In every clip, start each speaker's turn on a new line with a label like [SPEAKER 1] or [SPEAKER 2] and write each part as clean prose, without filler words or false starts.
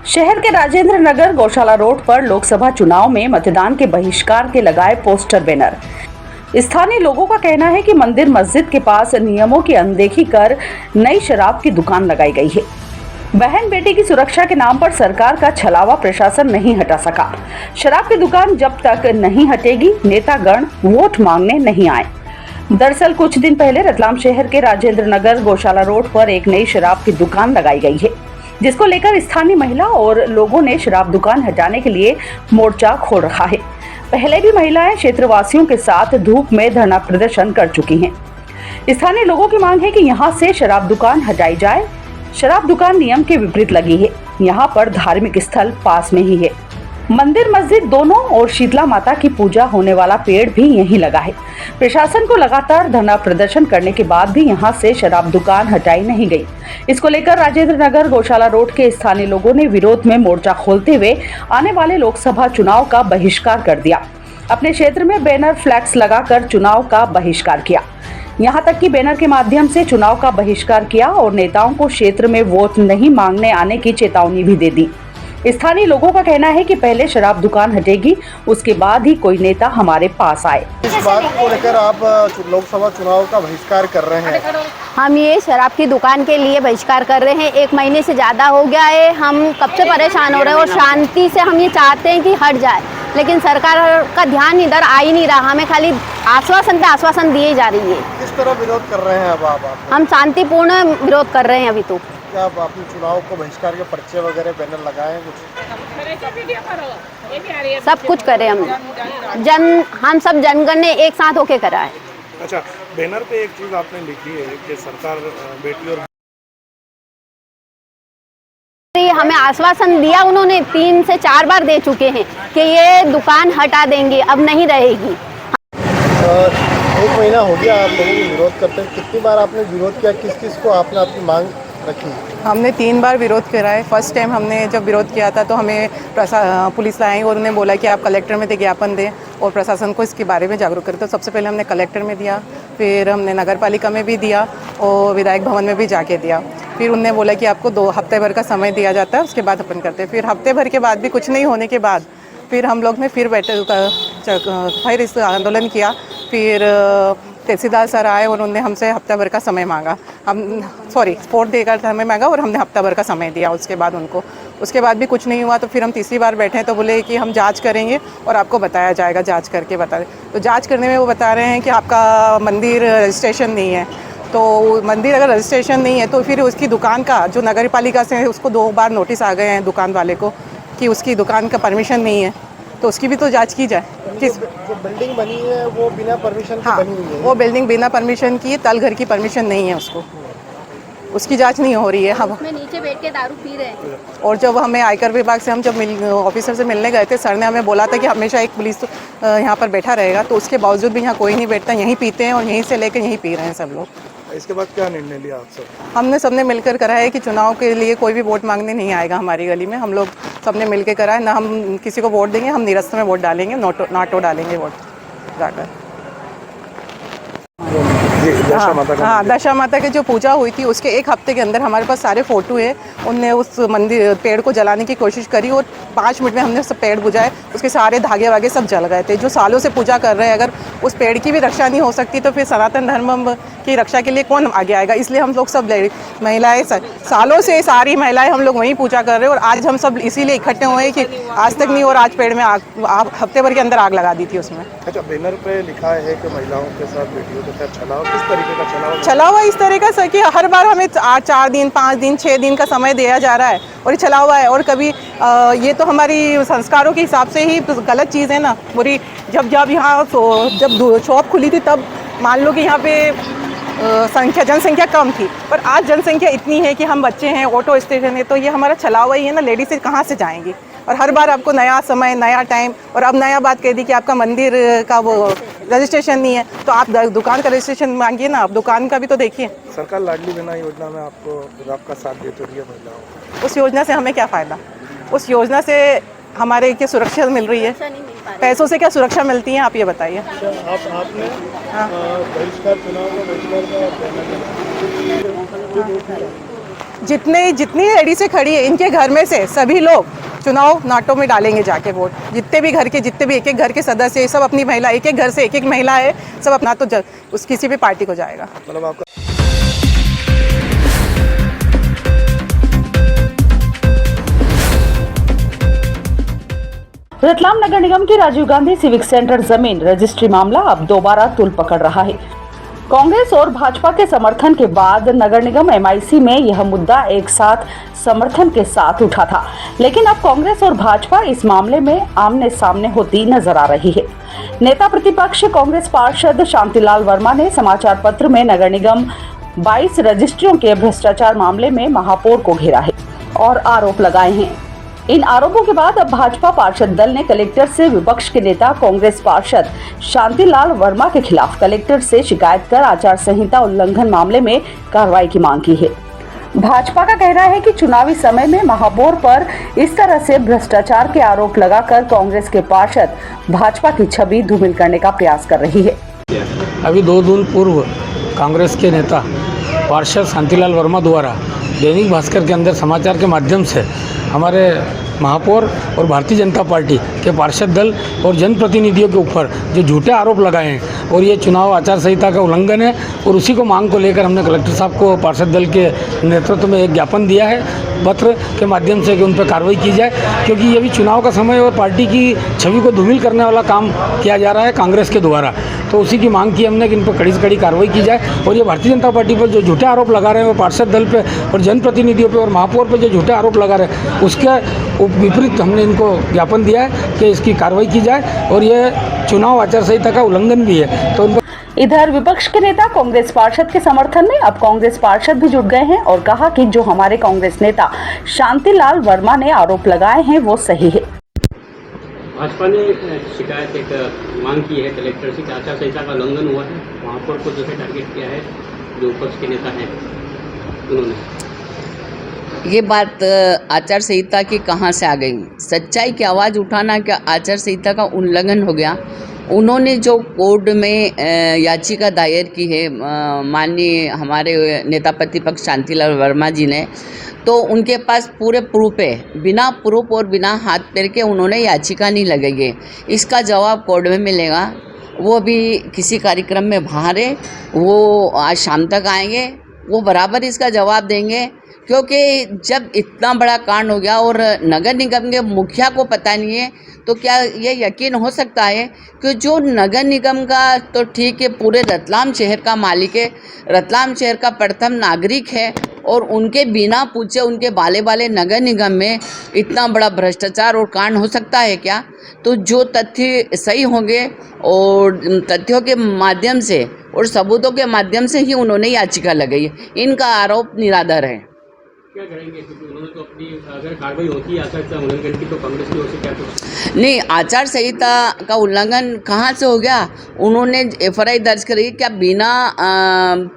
[SPEAKER 1] शहर के राजेंद्र नगर गौशाला रोड पर लोकसभा चुनाव में मतदान के बहिष्कार के लगाए पोस्टर बैनर। स्थानीय लोगों का कहना है कि मंदिर मस्जिद के पास नियमों की अनदेखी कर नई शराब की दुकान लगाई गई है। बहन बेटी की सुरक्षा के नाम पर सरकार का छलावा प्रशासन नहीं हटा सका। शराब की दुकान जब तक नहीं हटेगी, नेतागण वोट मांगने नहीं आए। दरअसल कुछ दिन पहले रतलाम शहर के राजेंद्र नगर गौशाला रोड पर एक नई शराब की दुकान लगाई गई है, जिसको लेकर स्थानीय महिला और लोगों ने शराब दुकान हटाने के लिए मोर्चा खोल रखा है। पहले भी महिलाएं क्षेत्रवासियों के साथ धूप में धरना प्रदर्शन कर चुकी हैं। स्थानीय लोगों की मांग है कि यहां से शराब दुकान हटाई जाए। शराब दुकान नियम के विपरीत लगी है। यहां पर धार्मिक स्थल पास में ही है, मंदिर मस्जिद दोनों और शीतला माता की पूजा होने वाला पेड़ भी यहीं लगा है। प्रशासन को लगातार धरना प्रदर्शन करने के बाद भी यहां से शराब दुकान हटाई नहीं गई। इसको लेकर राजेंद्र नगर गौशाला रोड के स्थानीय लोगों ने विरोध में मोर्चा खोलते हुए आने वाले लोकसभा चुनाव का बहिष्कार कर दिया। अपने क्षेत्र में बैनर फ्लैक्स लगाकर चुनाव का बहिष्कार किया। यहाँ तक कि बैनर के माध्यम से चुनाव का बहिष्कार किया और नेताओं को क्षेत्र में वोट नहीं मांगने आने की चेतावनी भी दे दी। स्थानीय लोगों का कहना है कि पहले शराब दुकान हटेगी, उसके बाद ही कोई नेता हमारे पास आए।
[SPEAKER 2] इस बात को लेकर आप लोकसभा चुनाव का बहिष्कार कर रहे हैं।
[SPEAKER 3] हम ये शराब की दुकान के लिए बहिष्कार कर रहे हैं। 1 महीने से ज़्यादा हो गया है। हम कब से परेशान हो रहे हैं और शांति से हम ये चाहते हैं कि हट जाए, लेकिन सरकार का ध्यान इधर आ ही नहीं रहा। हमें खाली आश्वासन पे आश्वासन दिए जा रही है।
[SPEAKER 2] किस तरह विरोध कर रहे हैं अब आप?
[SPEAKER 3] हम शांतिपूर्ण विरोध कर रहे हैं अभी तो।
[SPEAKER 2] क्या आप अपने चुनाव को बहिष्कार के पर्चे वगैरह बैनर लगाए हैं?
[SPEAKER 3] सब कुछ करे हम सब जनगण ने एक साथ होके करा है।
[SPEAKER 2] अच्छा, बैनर पे एक चीज आपने लिखी है कि सरकार बेटी और
[SPEAKER 3] हमें आश्वासन दिया, उन्होंने 3 से 4 बार दे चुके हैं कि ये दुकान हटा देंगे, अब नहीं रहेगी।
[SPEAKER 2] 1 महीना हो गया आप लोगों को विरोध करते हैं। कितनी बार आपने विरोध किया? किस किस को आपने अपनी मांग रखी?
[SPEAKER 4] हमने 3 बार विरोध करा है। फर्स्ट टाइम हमने जब विरोध किया था तो हमें पुलिस आई और उन्होंने बोला कि आप कलेक्टर में ज्ञापन दें और प्रशासन को इसके बारे में जागरूक करें। तो सबसे पहले हमने कलेक्टर में दिया, फिर हमने नगर पालिका में भी दिया और विधायक भवन में भी जाके दिया। फिर उन्होंने बोला कि आपको 2 हफ्ते भर का समय दिया जाता है, उसके बाद अपन करते हैं। फिर हफ्ते भर के बाद भी कुछ नहीं होने के बाद फिर हम लोग ने फिर फिर इस आंदोलन किया। फिर तहसीलदार सर आए और उन्होंने हमसे हफ्ता भर का समय मांगा। 4 डे का समय मांगा और हमने हफ्ता भर का समय दिया उसके बाद उनको। उसके बाद भी कुछ नहीं हुआ तो फिर हम तीसरी बार बैठे तो बोले कि हम जांच करेंगे और आपको बताया जाएगा, जांच करके बता दें। तो जांच करने में वो बता रहे हैं कि आपका मंदिर रजिस्ट्रेशन नहीं है। तो मंदिर अगर रजिस्ट्रेशन नहीं है तो फिर उसकी दुकान का जो नगर पालिका से है उसको 2 बार नोटिस आ गए हैं दुकान वाले को कि उसकी दुकान का परमिशन नहीं है, तो उसकी भी तो जांच की जाए।
[SPEAKER 2] जो बिल्डिंग बनी है वो बिना परमिशन की बनी हुई है।
[SPEAKER 4] वो बिल्डिंग बिना परमिशन की, तल घर की परमिशन नहीं है उसको, उसकी जांच नहीं हो रही है। हम
[SPEAKER 3] नीचे बैठ के दारू पी रहे हैं।
[SPEAKER 4] और जब हमें आयकर विभाग से हम जब ऑफिसर से मिलने गए थे, सर ने हमें बोला था कि हमेशा एक पुलिस यहाँ पर बैठा रहेगा, तो उसके बावजूद भी यहाँ कोई नहीं बैठता, यहीं पीते हैं और यहीं से लेकर यहीं पी रहे हैं सब लोग।
[SPEAKER 2] इसके बाद क्या निर्णय लिया आप सब?
[SPEAKER 4] हमने सबने मिलकर करा है कि चुनाव के लिए कोई भी वोट मांगने नहीं आएगा हमारी गली में। हम लोग सबने मिलकर करा है, ना हम किसी को वोट देंगे, हम निरस्त में वोट डालेंगे, नाटो डालेंगे वोट जाकर। हाँ, दशा माता की जो पूजा हुई थी उसके 1 हफ्ते के अंदर हमारे पास सारे फ़ोटो हैं। उनने उस मंदिर पेड़ को जलाने की कोशिश करी और 5 मिनट में हमने सब पेड़ बुझाए, उसके सारे धागे वागे सब जल गए थे। जो सालों से पूजा कर रहे हैं, अगर उस पेड़ की भी रक्षा नहीं हो सकती तो फिर सनातन धर्म की रक्षा के लिए कौन आगे आएगा? इसलिए हम लोग सब महिलाएं सालों से सारी महिलाएं हम लोग वहीं पूजा कर रहे हैं और आज हम सब इसीलिए इकट्ठे हुए हैं कि आज तक नहीं और आज पेड़ में आग हफ्ते भर के अंदर आग लगा दी थी उसमें।
[SPEAKER 2] अच्छा, बैनर पे लिखा है कि महिलाओं के साथ बेटियों के साथ छलावा, किस तरीके का
[SPEAKER 4] छला हुआ? इस तरह का सर कि हर बार हमें 4 दिन, 5 दिन, 6 दिन का समय दिया जा रहा है और ये छला हुआ है। और कभी ये तो हमारी संस्कारों के हिसाब से ही गलत चीज़ है ना पूरी। जब यहाँ जब शॉप खुली थी तब मान लो कि यहाँ पे जनसंख्या कम थी, पर आज जनसंख्या इतनी है कि हम बच्चे हैं, ऑटो स्टेशन है, तो ये हमारा छला हुआ ही है ना। लेडीज़ कहाँ से जाएंगी? और हर बार आपको नया समय, नया टाइम, और अब नया बात कह दी कि आपका मंदिर का वो रजिस्ट्रेशन नहीं है, तो आप दुकान का रजिस्ट्रेशन मांगिए ना, आप दुकान का भी तो देखिए।
[SPEAKER 2] सरकार लाडली बहना योजना में आपका साथ देती रही है महिलाओं।
[SPEAKER 4] उस योजना से हमें क्या फ़ायदा? उस योजना से हमारे क्या सुरक्षा मिल रही है? पैसों से क्या सुरक्षा मिलती है, आप ये बताइए।
[SPEAKER 2] आपने बहिष्कार चुनाव का बहिष्कार का
[SPEAKER 4] जितनी लेडीज़ें खड़ी है इनके घर में से सभी लोग चुनाव नाटों में डालेंगे जाके वोट। जितने भी एक एक घर के सदस्य है, सब अपनी महिला, एक एक घर से एक महिला है, सब अपना तो उस किसी भी पार्टी को जाएगा।
[SPEAKER 2] मतलब आपका
[SPEAKER 1] रतलाम नगर निगम की राजीव गांधी सिविक सेंटर जमीन रजिस्ट्री मामला अब दोबारा तूल पकड़ रहा है। कांग्रेस और भाजपा के समर्थन के बाद नगर निगम एमआईसी में यह मुद्दा एक साथ समर्थन के साथ उठा था, लेकिन अब कांग्रेस और भाजपा इस मामले में आमने सामने होती नजर आ रही है। नेता प्रतिपक्ष कांग्रेस पार्षद शांतिलाल वर्मा ने समाचार पत्र में नगर निगम 22 रजिस्ट्रियों के भ्रष्टाचार मामले में महापौर को घेरा है और आरोप लगाए हैं। इन आरोपों के बाद अब भाजपा पार्षद दल ने कलेक्टर से विपक्ष के नेता कांग्रेस पार्षद शांतिलाल वर्मा के खिलाफ कलेक्टर से शिकायत कर आचार संहिता उल्लंघन मामले में कार्रवाई की मांग की है। भाजपा का कहना है कि चुनावी समय में महापौर पर इस तरह से भ्रष्टाचार के आरोप लगाकर कांग्रेस के पार्षद भाजपा की छवि धूमिल करने का प्रयास कर रही है।
[SPEAKER 5] अभी 2 दिन पूर्व कांग्रेस के नेता पार्षद शांतिलाल वर्मा द्वारा दैनिक भास्कर के अंदर समाचार के माध्यम से हमारे महापौर और भारतीय जनता पार्टी के पार्षद दल और जनप्रतिनिधियों के ऊपर जो झूठे आरोप लगाए हैं और ये चुनाव आचार संहिता का उल्लंघन है, और उसी को मांग को लेकर हमने कलेक्टर साहब को पार्षद दल के नेतृत्व में एक ज्ञापन दिया है पत्र के माध्यम से कि उन पर कार्रवाई की जाए, क्योंकि ये भी चुनाव का समय और पार्टी की छवि को धूमिल करने वाला काम किया जा रहा है कांग्रेस के द्वारा। तो उसी की मांग की हमने कि इन पर कड़ी से कड़ी कार्रवाई की जाए, और ये भारतीय जनता पार्टी पर जो झूठे आरोप लगा रहे हैं वो पार्षद दल पे और जनप्रतिनिधियों पे और महापौर पे जो झूठे आरोप लगा रहे हैं उसके विपरीत हमने इनको ज्ञापन दिया है कि इसकी कार्रवाई की जाए, और ये चुनाव आचार संहिता का उल्लंघन भी है। तो
[SPEAKER 1] इधर विपक्ष के नेता कांग्रेस पार्षद के समर्थन में अब कांग्रेस पार्षद भी जुट गए हैं और कहा कि जो हमारे कांग्रेस नेता शांतिलाल वर्मा ने आरोप लगाए हैं वो सही है।
[SPEAKER 6] भाजपा ने शिकायत एक मांग की है कलेक्टर से कि आचार संहिता का उल्लंघन हुआ है, महापौर को जो है टारगेट किया है, जो विपक्ष के नेता हैं उन्होंने।
[SPEAKER 7] ये बात आचार संहिता की कहाँ से आ गई? सच्चाई की आवाज़ उठाना क्या आचार संहिता का उल्लंघन हो गया? उन्होंने जो कोर्ट में याचिका दायर की है माननीय हमारे नेता प्रतिपक्ष शांतिलाल वर्मा जी ने, तो उनके पास पूरे प्रूफ है, बिना प्रूफ और बिना हाथ पैर के उन्होंने याचिका नहीं लगाई है। इसका जवाब कोर्ट में मिलेगा। वो भी किसी कार्यक्रम में बाहर है, वो आज शाम तक आएंगे, वो बराबर इसका जवाब देंगे, क्योंकि जब इतना बड़ा कांड हो गया और नगर निगम के मुखिया को पता नहीं है, तो क्या ये यकीन हो सकता है कि जो नगर निगम का तो ठीक है पूरे रतलाम शहर का मालिक है, रतलाम शहर का प्रथम नागरिक है, और उनके बिना पूछे उनके बाले बाले नगर निगम में इतना बड़ा भ्रष्टाचार और कांड हो सकता है क्या? तो जो तथ्य सही होंगे और तथ्यों के माध्यम से और सबूतों के माध्यम से ही उन्होंने याचिका लगाई है। इनका आरोप निराधार है।
[SPEAKER 6] क्या करेंगे, क्योंकि उन्होंने तो अपनी अगर कार्रवाई होती है आचार संहिता उल्लंघन की तो कांग्रेस की ओर से क्या कुछ
[SPEAKER 7] नहीं, आचार संहिता का उल्लंघन कहाँ से हो गया? उन्होंने एफआईआर दर्ज करी, क्या बिना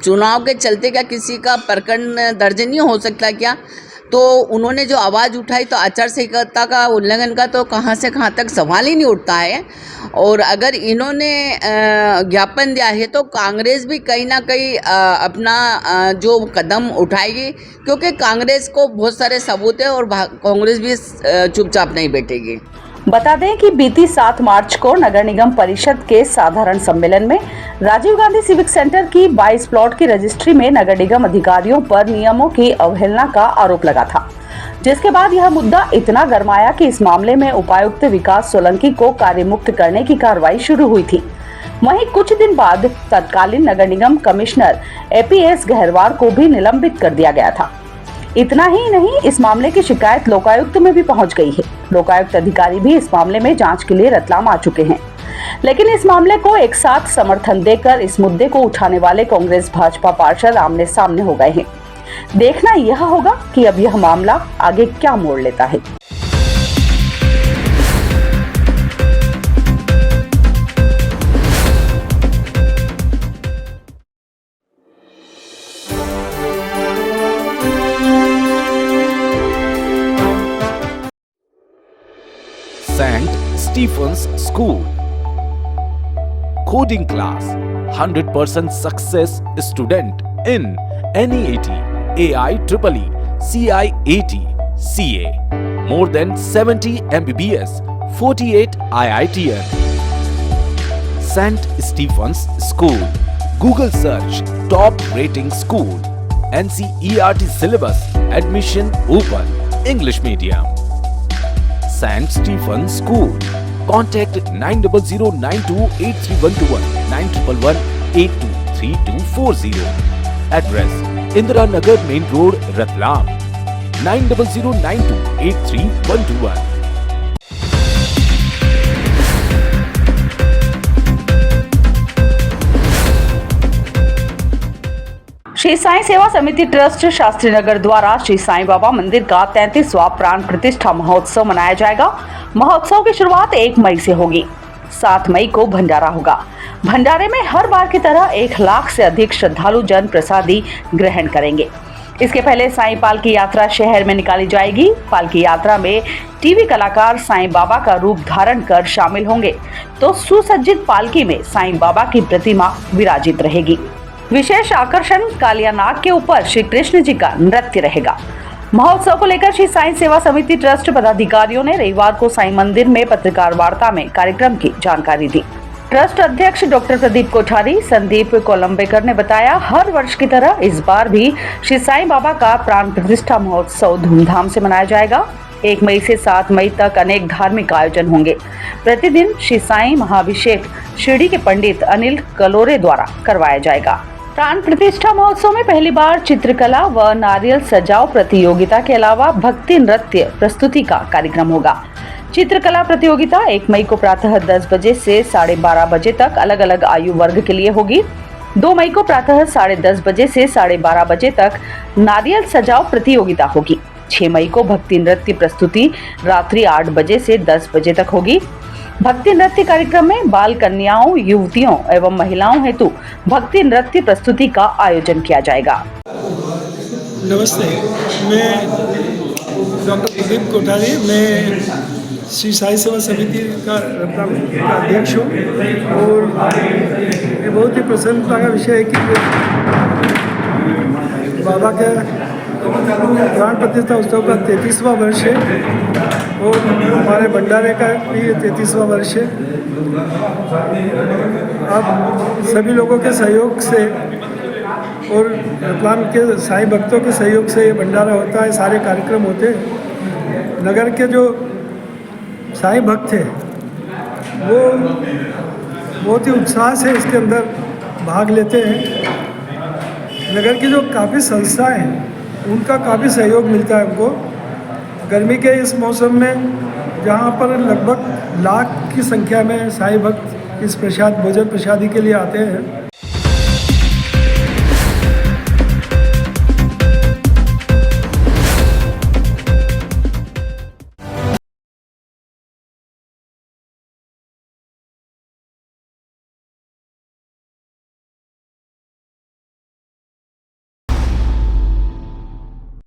[SPEAKER 7] चुनाव के चलते क्या किसी का प्रकरण दर्ज नहीं हो सकता क्या? तो उन्होंने जो आवाज़ उठाई तो आचार संहिता का उल्लंघन का तो कहाँ से कहाँ तक सवाल ही नहीं उठता है। और अगर इन्होंने ज्ञापन दिया है तो कांग्रेस भी कहीं ना कहीं अपना जो कदम उठाएगी, क्योंकि कांग्रेस को बहुत सारे सबूत है और कांग्रेस भी चुपचाप नहीं बैठेगी।
[SPEAKER 1] बता दें कि बीती 7 मार्च को नगर निगम परिषद के साधारण सम्मेलन में राजीव गांधी सिविक सेंटर की 22 प्लॉट की रजिस्ट्री में नगर निगम अधिकारियों पर नियमों की अवहेलना का आरोप लगा था, जिसके बाद यह मुद्दा इतना गरमाया कि इस मामले में उपायुक्त विकास सोलंकी को कार्यमुक्त करने की कार्रवाई शुरू हुई थी। वहीं कुछ दिन बाद तत्कालीन नगर निगम कमिश्नर एपीएस गहरवार को भी निलंबित कर दिया गया था। इतना ही नहीं, इस मामले की शिकायत लोकायुक्त में भी पहुंच गई है। लोकायुक्त अधिकारी भी इस मामले में जांच के लिए रतलाम आ चुके हैं, लेकिन इस मामले को एक साथ समर्थन देकर इस मुद्दे को उठाने वाले कांग्रेस भाजपा पार्षद आमने सामने हो गए हैं। देखना यह होगा कि अब यह मामला आगे क्या मोड़ लेता है।
[SPEAKER 8] St. Stephen's School. Coding class. 100% success student in NEAT, AI EEE, CIAT, CA. More than 70 MBBS, 48 IITN. St. Stephen's School. Google search top rating school. NCERT syllabus. Admission open. English medium. St. Stephen's School. Contact 9009283121 9118232240. Address Indira Nagar Main Road, Ratlam. 9009283121.
[SPEAKER 1] Shri Sai सेवा समिति trust Shastri Nagar द्वारा श्री साईं बाबा मंदिर का 33वां प्राण प्रतिष्ठा महोत्सव मनाया जाएगा। महोत्सव की शुरुआत 1 मई से होगी। 7 मई को भंडारा होगा। भंडारे में हर बार की तरह 1 लाख से अधिक श्रद्धालु जन प्रसादी ग्रहण करेंगे। इसके पहले साईं पालकी यात्रा शहर में निकाली जाएगी। पालकी यात्रा में टीवी कलाकार साईं बाबा का रूप धारण कर शामिल होंगे, तो सुसज्जित पालकी में साईं बाबा की प्रतिमा विराजित रहेगी। विशेष आकर्षण कालिया नाग के ऊपर श्री कृष्ण जी का नृत्य रहेगा। महोत्सव को लेकर श्री साईं सेवा समिति ट्रस्ट पदाधिकारियों ने रविवार को साईं मंदिर में पत्रकार वार्ता में कार्यक्रम की जानकारी दी। ट्रस्ट अध्यक्ष डॉक्टर प्रदीप कोठारी संदीप कोलंबेकर ने बताया, हर वर्ष की तरह इस बार भी श्री साईं बाबा का प्राण प्रतिष्ठा महोत्सव धूमधाम से मनाया जाएगा। 1 मई से 7 मई तक अनेक धार्मिक आयोजन होंगे। प्रतिदिन श्री साईं महाभिषेक शिरडी के पंडित अनिल कलोरे द्वारा करवाया जाएगा। प्राण प्रतिष्ठा महोत्सव में पहली बार चित्रकला व नारियल सजाओ प्रतियोगिता के अलावा भक्ति नृत्य प्रस्तुति का कार्यक्रम होगा। चित्रकला प्रतियोगिता 1 मई को प्रातः 10 बजे से 12:30 बजे तक अलग अलग आयु वर्ग के लिए होगी। 2 मई को प्रातः 10:30 बजे से 12:30 बजे तक नारियल सजाओ प्रतियोगिता होगी। 6 मई को भक्ति नृत्य प्रस्तुति रात्रि 8 बजे से 10 बजे तक होगी। भक्ति नृत्य कार्यक्रम में बाल कन्याओं, युवतियों एवं महिलाओं हेतु भक्ति नृत्य प्रस्तुति का आयोजन किया जाएगा।
[SPEAKER 9] नमस्ते, मैं डॉक्टर प्रदीप कोठारी, मैं श्री साईं सेवा समिति का अध्यक्ष हूँ और ये बहुत ही प्रसन्नता का विषय है कि बाबा के प्राण प्रतिष्ठा उत्सव का 33वां वर्ष है और हमारे भंडारे का भी 33वां वर्ष है। अब सभी लोगों के सहयोग से और रतलाम के साईं भक्तों के सहयोग से ये भंडारा होता है, सारे कार्यक्रम होते हैं। नगर के जो साईं भक्त थे वो बहुत ही उत्साह से इसके अंदर भाग लेते हैं। नगर की जो काफ़ी संस्थाएं हैं उनका काफ़ी सहयोग मिलता है हमको। गर्मी के इस मौसम में जहाँ पर लगभग लाख की संख्या में साईं भक्त इस भोजन प्रसादी के लिए आते हैं,